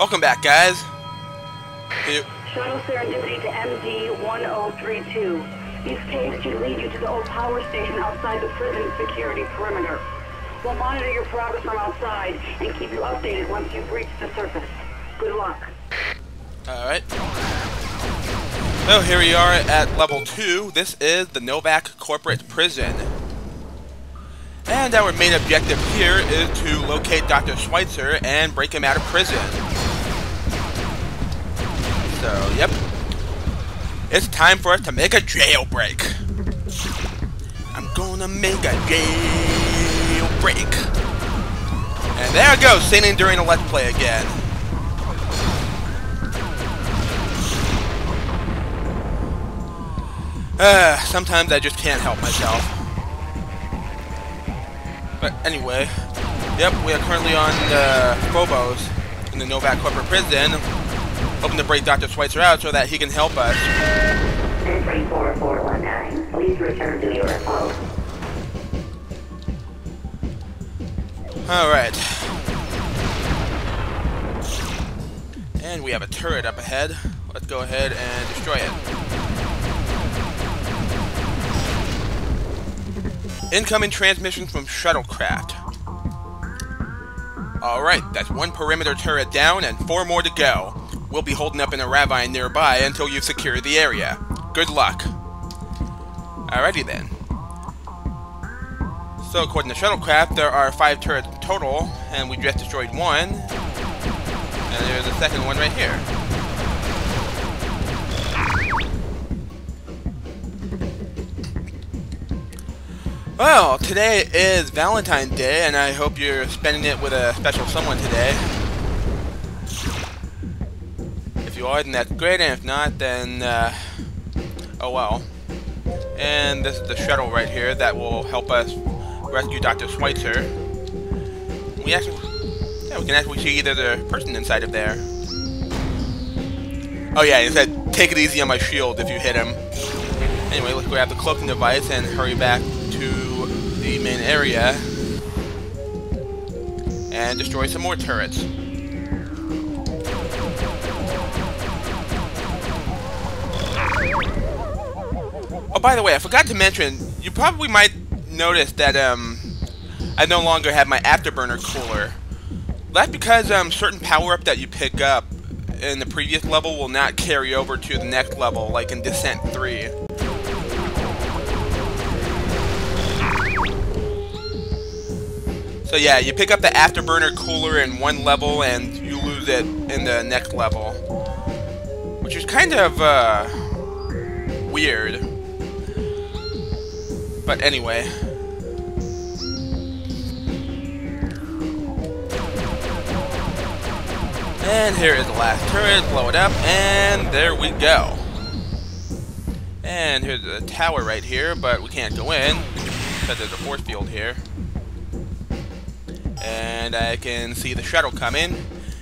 Welcome back, guys. Here. Shuttle Serendipity to MD-1032. These caves should lead you to the old power station outside the prison security perimeter. We'll monitor your progress from outside and keep you updated once you've reached the surface. Good luck. Alright. So here we are at level 2. This is the Novak corporate prison. And our main objective here is to locate Dr. Schweitzer and break him out of prison. So, yep. It's time for us to make a jailbreak. I'm gonna make a jailbreak. And there I go, singing during a Let's Play again. Sometimes I just can't help myself. But anyway, yep, we are currently on Phobos in the Novak corporate prison, hoping to break Dr. Schweitzer out so that he can help us. 34419, please return to your post. Alright. And we have a turret up ahead. Let's go ahead and destroy it. Incoming transmission from shuttlecraft. Alright, that's one perimeter turret down and 4 more to go. We'll be holding up in a ravine nearby until you've secured the area. Good luck. Alrighty then. So according to shuttlecraft, there are 5 turrets total, and we just destroyed 1. And there's a second one right here. Well, today is Valentine's Day, and I hope you're spending it with a special someone today. If you are, then that's great, and if not, then, oh well. And this is the shuttle right here that will help us rescue Dr. Schweitzer. We can actually see the person inside of there. Oh yeah, it said, take it easy on my shield if you hit him. Anyway, let's grab the cloaking device and hurry back to the main area and destroy some more turrets. Oh, by the way, I forgot to mention, you probably might notice that I no longer have my afterburner cooler. That's because certain power-up that you pick up in the previous level will not carry over to the next level, like in Descent 3. So yeah, you pick up the afterburner cooler in one level and you lose it in the next level. Which is kind of weird. But anyway. And here is the last turret, blow it up, and there we go. And here's the tower right here, but we can't go in because there's a force field here. And I can see the shuttle coming,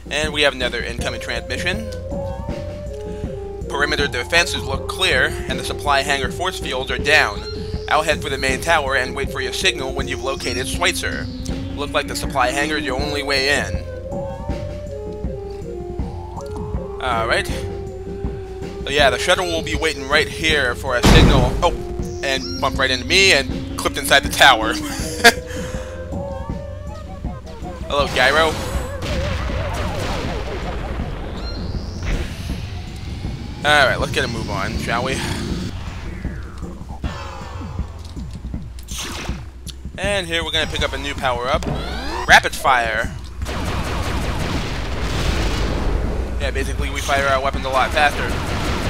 and we have another incoming transmission. Perimeter defenses look clear, and the supply hangar force fields are down. I'll head for the main tower and wait for your signal when you've located Schweitzer. Look like the supply hangar is your only way in. Alright. So yeah, the shuttle will be waiting right here for a signal. Oh, and bumped right into me and clipped inside the tower. Hello, Gyro. Alright, let's get a move on, shall we? And here we're going to pick up a new power-up. Rapid Fire. Yeah, basically we fire our weapons a lot faster.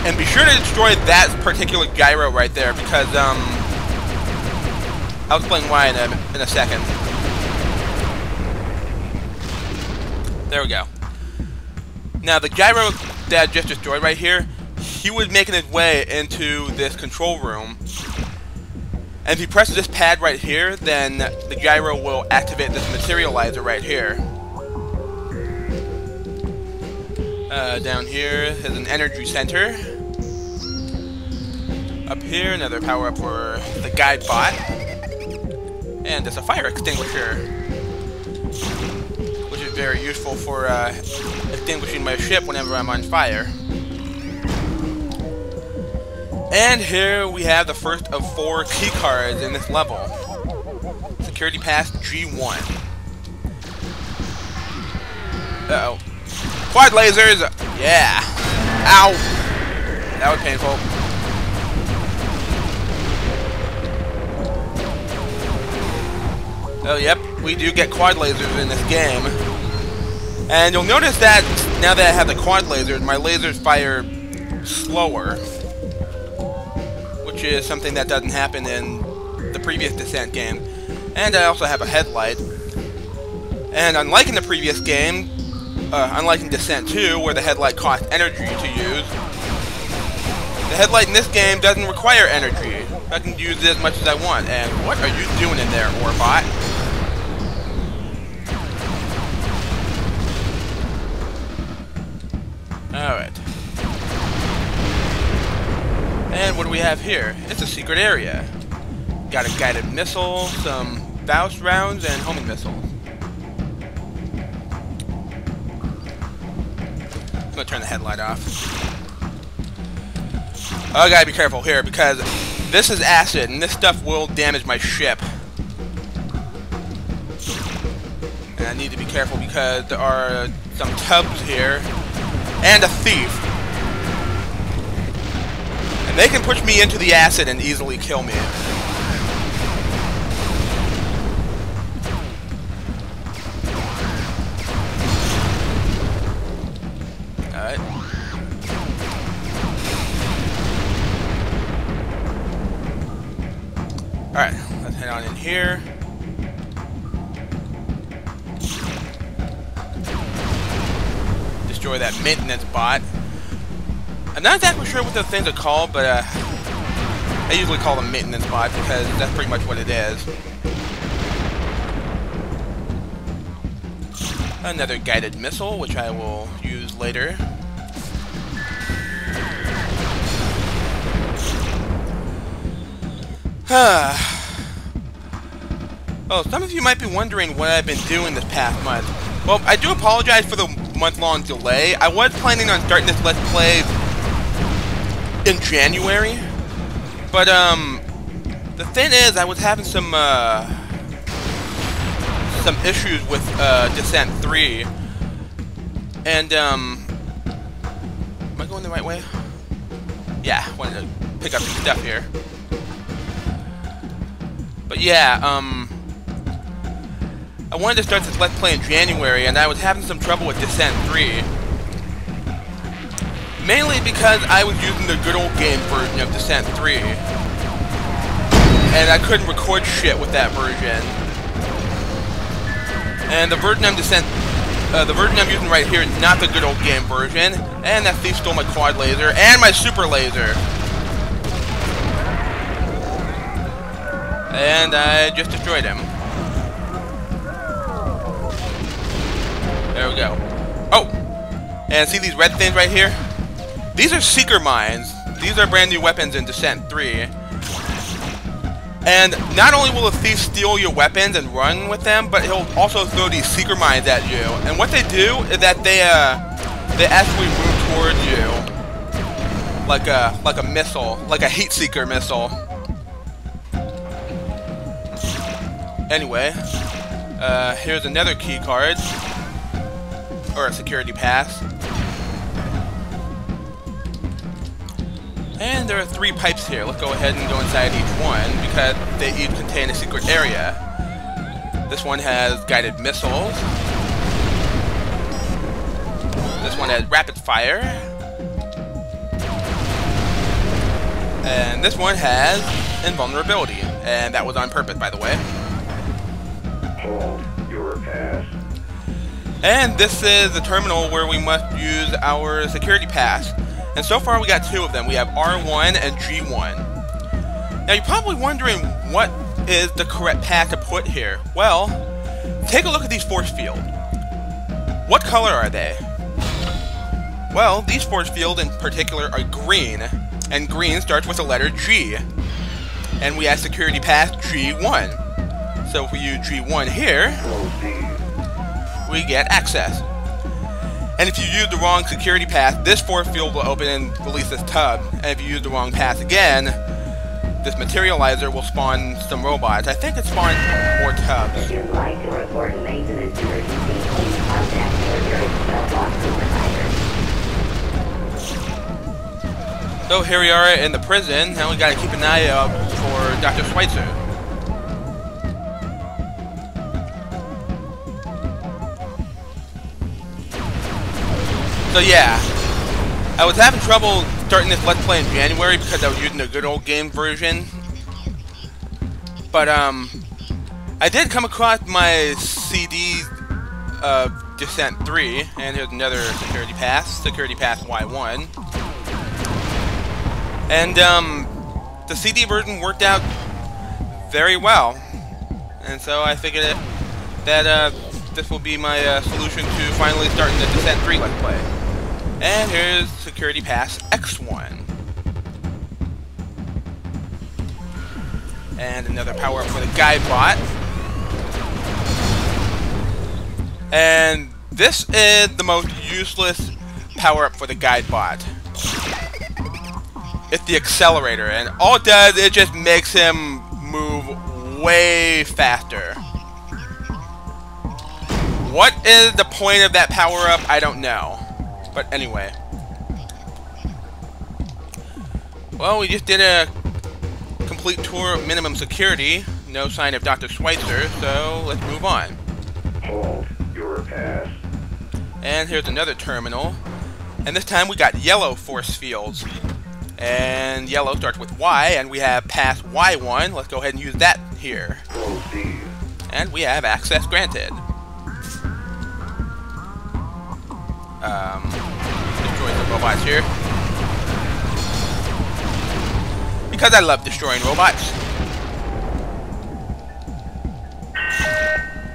And be sure to destroy that particular gyro right there, because, I'll explain why in a second. There we go. Now, the gyro that I just destroyed right here, he was making his way into this control room. And if he presses this pad right here, then the gyro will activate this materializer right here. Down here is an energy center. Up here, another power-up for the guide bot. And there's a fire extinguisher, which is very useful for extinguishing my ship whenever I'm on fire. And here we have the first of 4 key cards in this level. Security Pass G1. Uh-oh. Quad lasers! Yeah! Ow! That was painful. Oh, yep. We do get quad lasers in this game. And you'll notice that now that I have the quad lasers, my lasers fire slower. Which is something that doesn't happen in the previous Descent game. And I also have a headlight. And unlike in the previous game, unlike in Descent 2, where the headlight costs energy to use, the headlight in this game doesn't require energy. I can use it as much as I want. And what are you doing in there, Orbot? Alright. And what do we have here? It's a secret area. Got a guided missile, some Faust rounds, and homing missiles. I'm gonna turn the headlight off. Oh, I gotta be careful here because this is acid and this stuff will damage my ship. And I need to be careful because there are some tubs here and a thief. And they can push me into the acid and easily kill me. Alright. Alright, let's head on in here. Destroy that maintenance bot. I'm not exactly sure what those things are called, but I usually call them maintenance bots because that's pretty much what it is. Another guided missile, which I will use later. Oh, some of you might be wondering what I've been doing this past month. Well, I do apologize for the month-long delay. I was planning on starting this Let's Play in January, but the thing is, I was having some issues with Descent 3, and am I going the right way? Yeah, I wanted to pick up some stuff here. But yeah, I wanted to start this Let's Play in January, and I was having some trouble with Descent 3. Mainly because I was using the good old game version of Descent 3. And I couldn't record shit with that version. And the version I'm using right here is not the good old game version. And that thief stole my quad laser and my super laser. And I just destroyed him. There we go. Oh! And see these red things right here? These are Seeker Mines. These are brand new weapons in Descent 3. And not only will the thief steal your weapons and run with them, but he'll also throw these Seeker Mines at you. And what they do is that they actually move towards you. Like a missile. Like a heat seeker missile. Anyway. Here's another key card. Or a security pass. And there are 3 pipes here. Let's go ahead and go inside each one because they each contain a secret area. This one has guided missiles. This one has rapid fire. And this one has invulnerability. And that was on purpose, by the way. Hold your pass. And this is the terminal where we must use our security pass. And so far we got 2 of them. We have R1 and G1. Now you're probably wondering what is the correct path to put here. Well, take a look at these force fields. What color are they? Well, these force fields in particular are green. And green starts with the letter G. And we have security path G1. So if we use G1 here, we get access. And if you use the wrong security path, this force field will open and release this tub. And if you use the wrong path again, this materializer will spawn some robots. I think it spawned more tubs. If you'd like to report a maintenance emergency, please contact your cell supervisor. So here we are in the prison. Now we gotta keep an eye out for Dr. Schweitzer. So yeah, I was having trouble starting this Let's Play in January because I was using the good old game version. But I did come across my CD of Descent 3, and here's another Security Pass Y1. And the CD version worked out very well, and so I figured that this will be my solution to finally starting the Descent 3 Let's Play. And here's Security Pass X1. And another power-up for the Guide Bot. And this is the most useless power-up for the Guide Bot. It's the accelerator, and all it does, it just makes him move way faster. What is the point of that power-up? I don't know. But anyway. Well, we just did a complete tour of minimum security. No sign of Dr. Schweitzer, so let's move on. Hold your pass. And here's another terminal. And this time we got yellow force fields. And yellow starts with Y, and we have pass Y1. Let's go ahead and use that here. Proceed. And we have access granted. Destroy the robots here. Because I love destroying robots.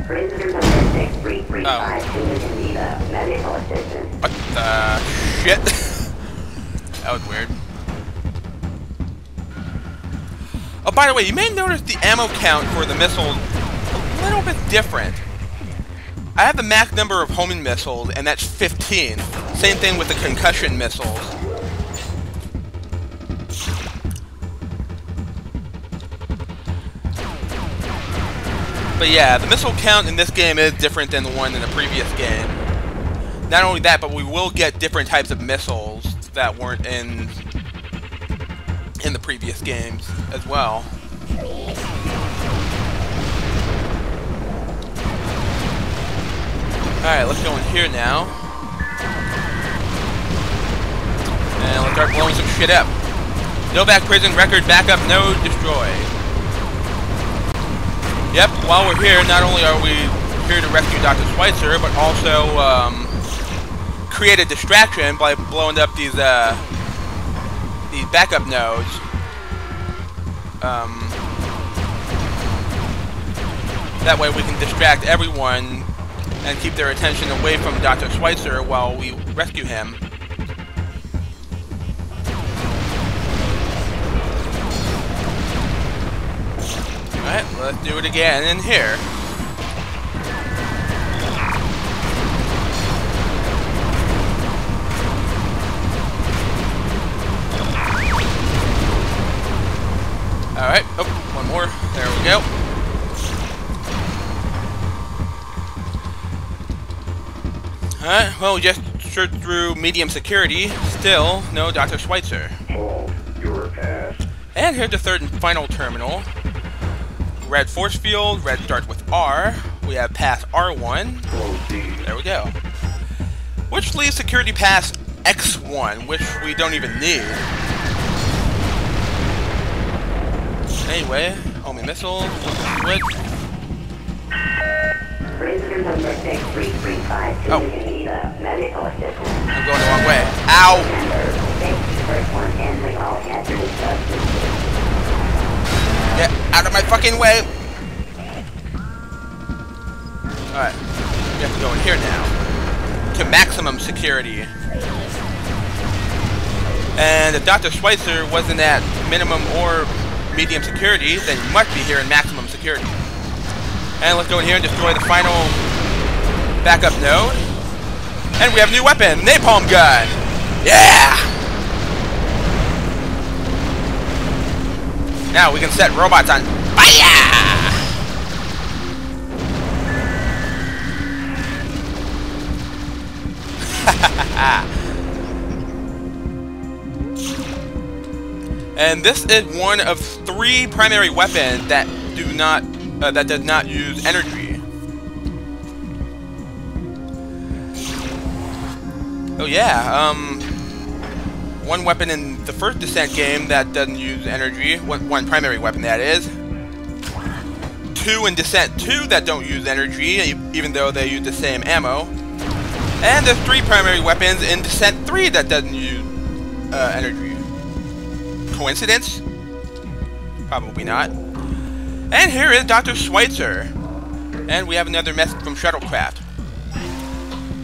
Prisoner number 6335 is in need of medical assistance. What the shit? That was weird. Oh, by the way, you may notice the ammo count for the missiles a little bit different. I have the max number of homing missiles, and that's 15. Same thing with the concussion missiles. But yeah, the missile count in this game is different than the one in the previous game. Not only that, but we will get different types of missiles that weren't in the previous games as well. Alright, let's go in here now. And let's start blowing some shit up. Novak prison record backup node destroyed. Yep, while we're here, not only are we here to rescue Dr. Schweitzer, but also create a distraction by blowing up these backup nodes. That way we can distract everyone and keep their attention away from Dr. Schweitzer while we rescue him. Alright, let's do it again in here. Alright, oh, one more. There we go. Alright, well, we just searched through medium security. Still, no Dr. Schweitzer. Hold your pass. And here's the third and final terminal. Red force field, red starts with R. We have pass R1. Proceed. There we go. Which leaves security pass X1, which we don't even need. Anyway, homing missiles, switch. Prisoner number 6335 Oh. is in need of medical assistance. I'm going the wrong way. Ow! Remember, safety first one handling all hazardous substances. Get out of my fucking way! Alright, we have to go in here now. To maximum security. And if Dr. Schweitzer wasn't at minimum or medium security, then you must be here in maximum security. And let's go in here and destroy the final Backup node. And we have a new weapon, napalm gun. Yeah! Now we can set robots on fire! And this is one of 3 primary weapons that does not use energy. Oh yeah, one weapon in the first Descent game that doesn't use energy, one primary weapon that is. 2 in Descent 2 that don't use energy, even though they use the same ammo. And there's 3 primary weapons in Descent 3 that doesn't use energy. Coincidence? Probably not. And here is Dr. Schweitzer. And we have another message from Shuttlecraft.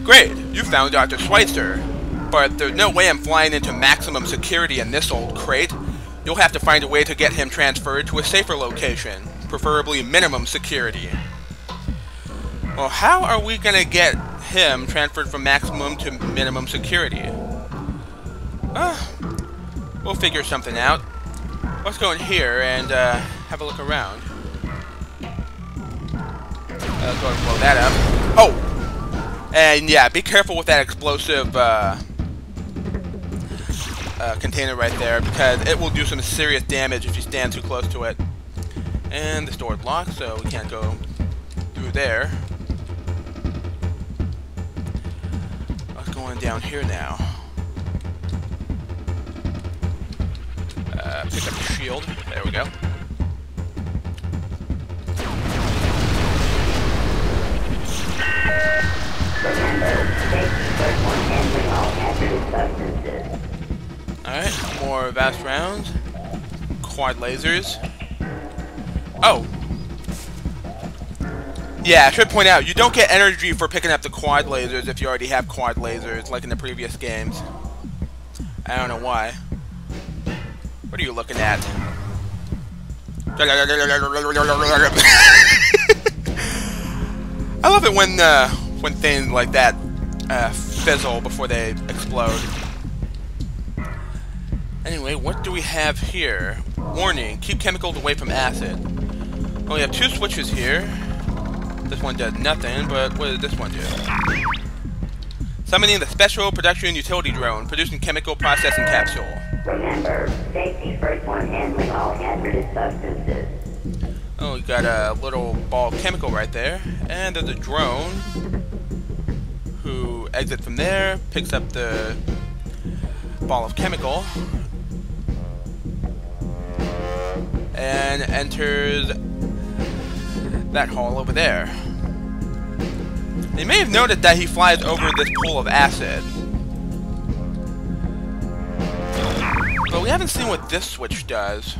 Great, you found Dr. Schweitzer. But there's no way I'm flying into maximum security in this old crate. You'll have to find a way to get him transferred to a safer location. Preferably minimum security. Well, how are we gonna get him transferred from maximum to minimum security? We'll figure something out. Let's go in here and have a look around. Let's go and blow that up. Oh! And yeah, be careful with that explosive container right there, because it will do some serious damage if you stand too close to it. And this door is locked, so we can't go through there. Let's go on down here now. Pick up the shield. There we go. Alright, more vast rounds. Quad lasers. Oh! Yeah, I should point out, you don't get energy for picking up the quad lasers if you already have quad lasers, like in the previous games. I don't know why. What are you looking at? I love it when things like that fizzle before they explode. Anyway, what do we have here? Warning, keep chemicals away from acid. Well, we have 2 switches here. This one does nothing, but what does this one do? Summoning the Special Production Utility Drone, producing chemical processing capsule. Remember, safety first when handling all hazardous substances. Oh, we got a little ball of chemical right there. And there's a drone who exits from there, picks up the ball of chemical, and enters that hall over there. You may have noted that he flies over this pool of acid. But we haven't seen what this switch does.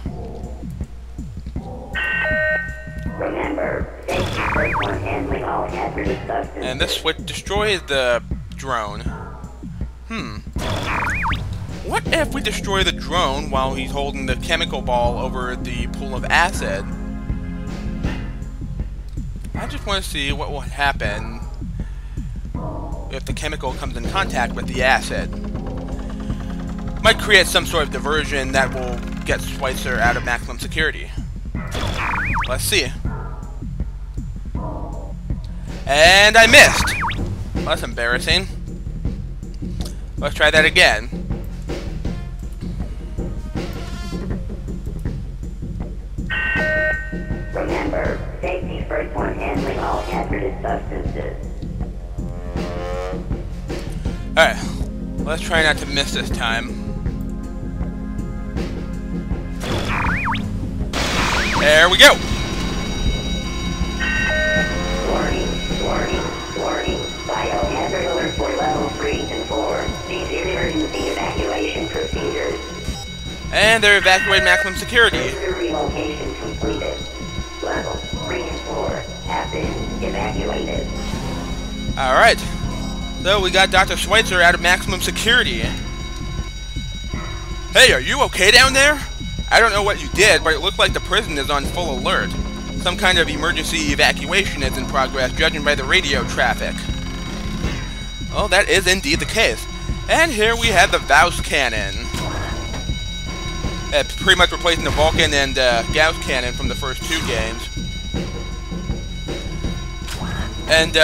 Remember, safety first when handling all hazardous substances. And this switch destroys the drone. What if we destroy the drone while he's holding the chemical ball over the pool of acid? I just want to see what will happen if the chemical comes in contact with the acid. Might create some sort of diversion that will get Schweitzer out of maximum security. Let's see. And I missed! Well, that's embarrassing. Let's try that again. Remember, safety first when handling all hazardous substances. Alright, let's try not to miss this time. There we go! Warning, warning, warning. Biohazard alert for level 3 and 4. These are emergency evacuation procedures. And they're evacuating maximum security. User relocation completed. Level 3 and 4 have been evacuated. Alright. So we got Dr. Schweitzer out of maximum security. Hey, are you okay down there? I don't know what you did, but it looked like the prison is on full alert. Some kind of emergency evacuation is in progress, judging by the radio traffic. Oh, that is indeed the case. And here we have the Gauss Cannon. Pretty much replacing the Vulcan and Gauss Cannon from the first two games. And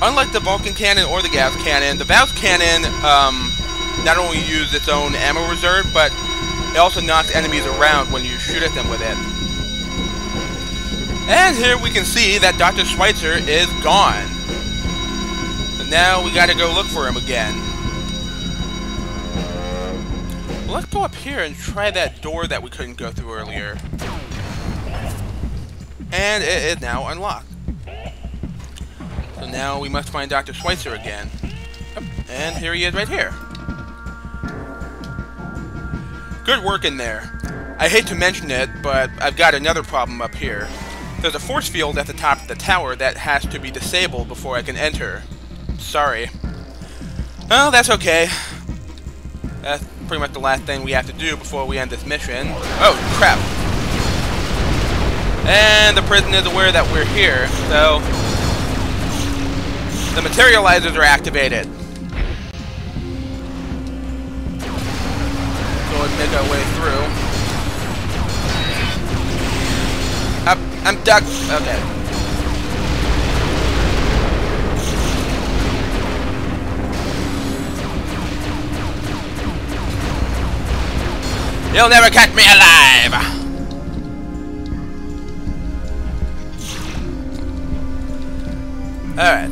unlike the Vulcan Cannon or the Gauss Cannon, the Gauss Cannon not only uses its own ammo reserve, but it also knocks enemies around when you shoot at them with it. And here we can see that Dr. Schweitzer is gone. So now we gotta go look for him again. Well, let's go up here and try that door that we couldn't go through earlier. And it is now unlocked. So now we must find Dr. Schweitzer again. And here he is right here. Good work in there. I hate to mention it, but I've got another problem up here. There's a force field at the top of the tower that has to be disabled before I can enter. Sorry. Well, that's okay. That's pretty much the last thing we have to do before we end this mission. Oh, crap. And the prison is aware that we're here, so the materializers are activated. So let's make our way through. Up, I'm stuck. Okay. You'll never catch me alive! Alright.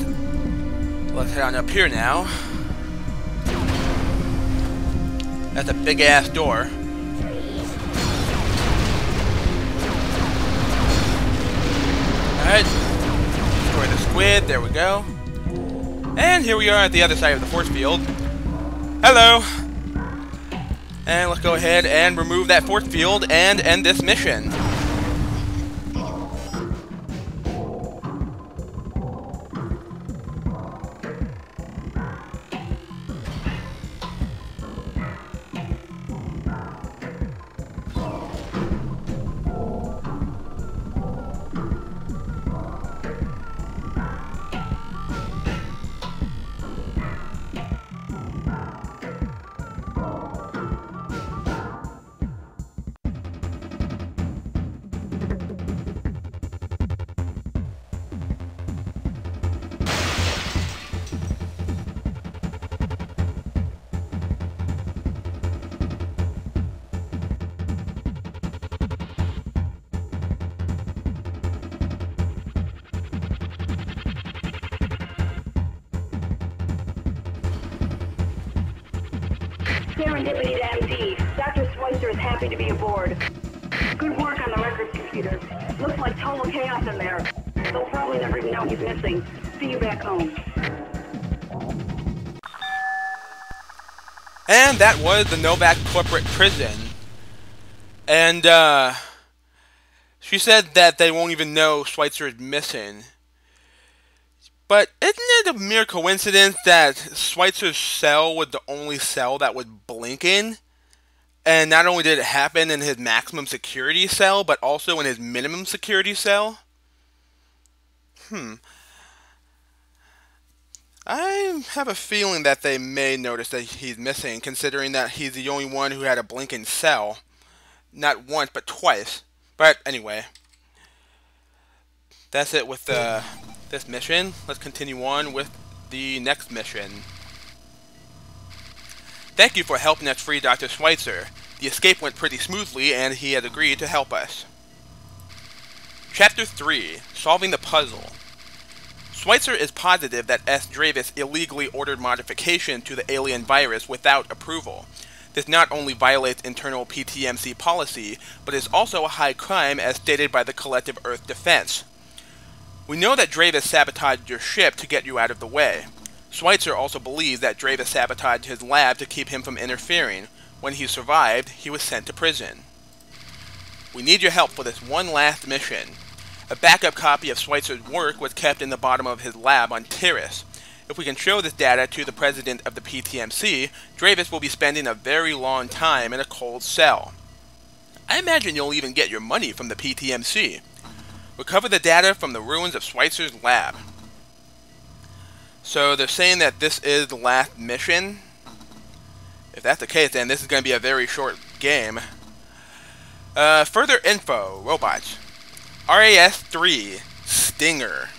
Let's head on up here now. That's a big-ass door. Alright. Destroy the squid. There we go. And here we are at the other side of the force field. Hello! And let's go ahead and remove that force field and end this mission. Serendipity to MD. Dr. Schweitzer is happy to be aboard. Good work on the records computer. Looks like total chaos in there. They'll probably never even know he's missing. See you back home. And that was the Novak corporate prison. And, she said that they won't even know Schweitzer is missing. But isn't it a mere coincidence that Schweitzer's cell was the only cell that was blinking? And not only did it happen in his maximum security cell, but also in his minimum security cell? I have a feeling that they may notice that he's missing, considering that he's the only one who had a blinking cell. Not once, but twice. But anyway. That's it with this mission. Let's continue on with the next mission. Thank you for helping us free Dr. Schweitzer. The escape went pretty smoothly, and he has agreed to help us. Chapter 3. Solving the Puzzle. Schweitzer is positive that S. Dravis illegally ordered modification to the alien virus without approval. This not only violates internal PTMC policy, but is also a high crime as stated by the Collective Earth Defense. We know that Dravis sabotaged your ship to get you out of the way. Schweitzer also believes that Dravis sabotaged his lab to keep him from interfering. When he survived, he was sent to prison. We need your help for this one last mission. A backup copy of Schweitzer's work was kept in the bottom of his lab on Tiris. If we can show this data to the president of the PTMC, Dravis will be spending a very long time in a cold cell. I imagine you'll even get your money from the PTMC. Recover the data from the ruins of Schweitzer's lab. So they're saying that this is the last mission. If that's the case, then this is going to be a very short game. Further info. Robots. RAS-3 Stinger.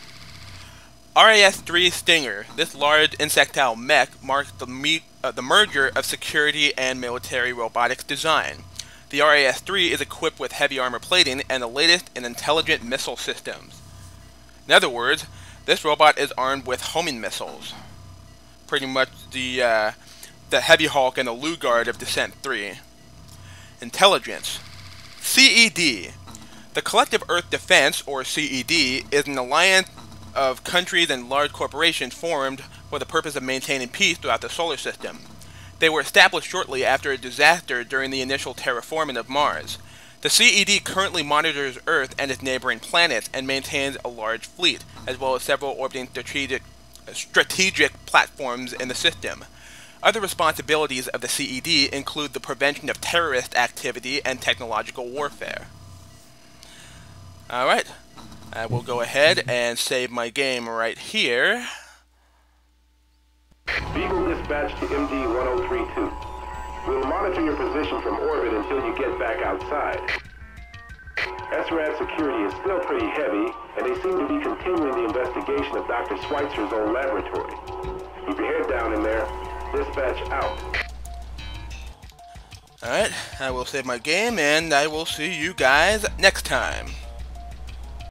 RAS-3 Stinger. This large insectile mech marks the merger of security and military robotics design. The RAS-3 is equipped with heavy armor plating and the latest in intelligent missile systems. In other words, this robot is armed with homing missiles. Pretty much the Heavy Hulk and the Lugard of Descent 3. Intelligence. CED. The Collective Earth Defense, or CED, is an alliance of countries and large corporations formed for the purpose of maintaining peace throughout the solar system. They were established shortly after a disaster during the initial terraforming of Mars. The CED currently monitors Earth and its neighboring planets and maintains a large fleet, as well as several orbiting strategic platforms in the system. Other responsibilities of the CED include the prevention of terrorist activity and technological warfare. Alright, I will go ahead and save my game right here. Beagle dispatch to MD-1032. We'll monitor your position from orbit until you get back outside. SRAD security is still pretty heavy, and they seem to be continuing the investigation of Dr. Schweitzer's old laboratory. Keep your head down in there. Dispatch out. Alright, I will save my game, and I will see you guys next time.